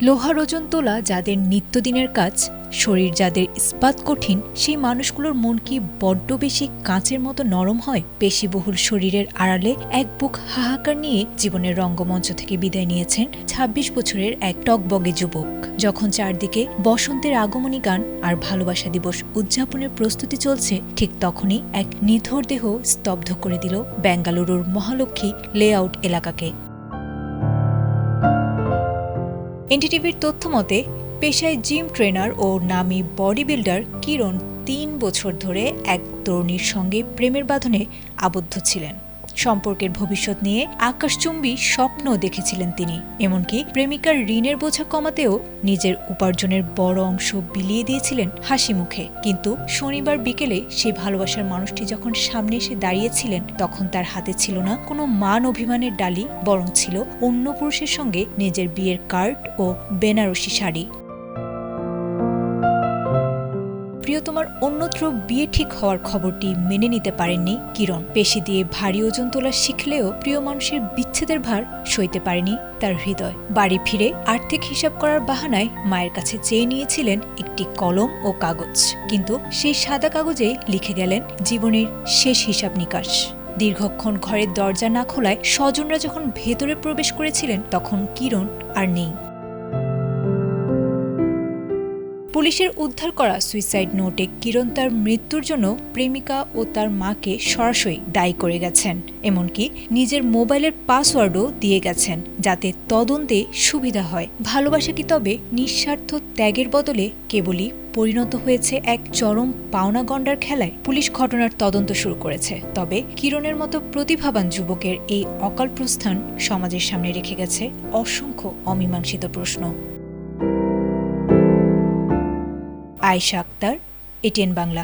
লোহার ওজন তোলা যাদের নিত্যদিনের কাজ, শরীর যাদের ইস্পাত কঠিন, সেই মানুষগুলোর মন কি বড্ড বেশি কাঁচের মতো নরম হয়? পেশিবহুল শরীরের আড়ালে এক বুক হাহাকার নিয়ে জীবনের রঙ্গমঞ্চ থেকে বিদায় নিয়েছেন ২৬ বছরের এক টকবগে যুবক। যখন চারদিকে বসন্তের আগমনী গান আর ভালোবাসা দিবস উদযাপনের প্রস্তুতি চলছে, ঠিক তখনই এক নিথর দেহ স্তব্ধ করে দিল বেঙ্গালুরুর মহালক্ষ্মী লেআউট এলাকাকে। এনডিটিভির তথ্য মতে, পেশায় জিম ট্রেনার ও নামী বডি বিল্ডার কিরণ ৩ বছর ধরে এক তরুণীর সঙ্গে প্রেমের বাঁধনে আবদ্ধ ছিলেন। সম্পর্কের ভবিষ্যৎ নিয়ে আকাশচুম্বী স্বপ্ন দেখেছিলেন তিনি। এমনকি প্রেমিকার ঋণের বোঝা কমাতেও নিজের উপার্জনের বড় অংশ বিলিয়ে দিয়েছিলেন হাসি মুখে। কিন্তু শনিবার বিকেলে সেই ভালোবাসার মানুষটি যখন সামনে এসে দাঁড়িয়েছিলেন, তখন তার হাতে ছিল না কোনো মান অভিমানের ডালি, বরং ছিল অন্য পুরুষের সঙ্গে নিজের বিয়ের কার্ড ও বেনারসি শাড়ি। প্রিয়তমার অন্যত্র বিয়ে ঠিক হওয়ার খবরটি মেনে নিতে পারেননি কিরণ। পেশি দিয়ে ভারী ওজন তোলা শিখলেও প্রিয় মানুষের বিচ্ছেদের ভার সইতে পারেনি তার হৃদয়। বাড়ি ফিরে আর্থিক হিসাব করার বাহানায় মায়ের কাছে চেয়ে নিয়েছিলেন একটি কলম ও কাগজ, কিন্তু সেই সাদা কাগজেই লিখে গেলেন জীবনের শেষ হিসাব নিকাশ। দীর্ঘক্ষণ ঘরের দরজা না খোলায় স্বজনরা যখন ভেতরে প্রবেশ করেছিলেন, তখন কিরণ আর নেই। পুলিশের উদ্ধার করা সুইসাইড নোটে কিরণ তার মৃত্যুর জন্য প্রেমিকা ও তার মাকে সরাসরি দায়ী করে গেছেন। এমনকি নিজের মোবাইলের পাসওয়ার্ডও দিয়ে গেছেন, যাতে তদন্তে সুবিধা হয়। ভালোবাসা কি তবে নিঃস্বার্থ ত্যাগের বদলে কেবলই পরিণত হয়েছে এক চরম পাওনা গণ্ডার খেলায়? পুলিশ ঘটনার তদন্ত শুরু করেছে, তবে কিরণের মতো প্রতিভাবান যুবকের এই অকাল প্রস্থান সমাজের সামনে রেখে গেছে অসংখ্য অমীমাংসিত প্রশ্ন। আয়েশা আক্তার, এটিএন বাংলা।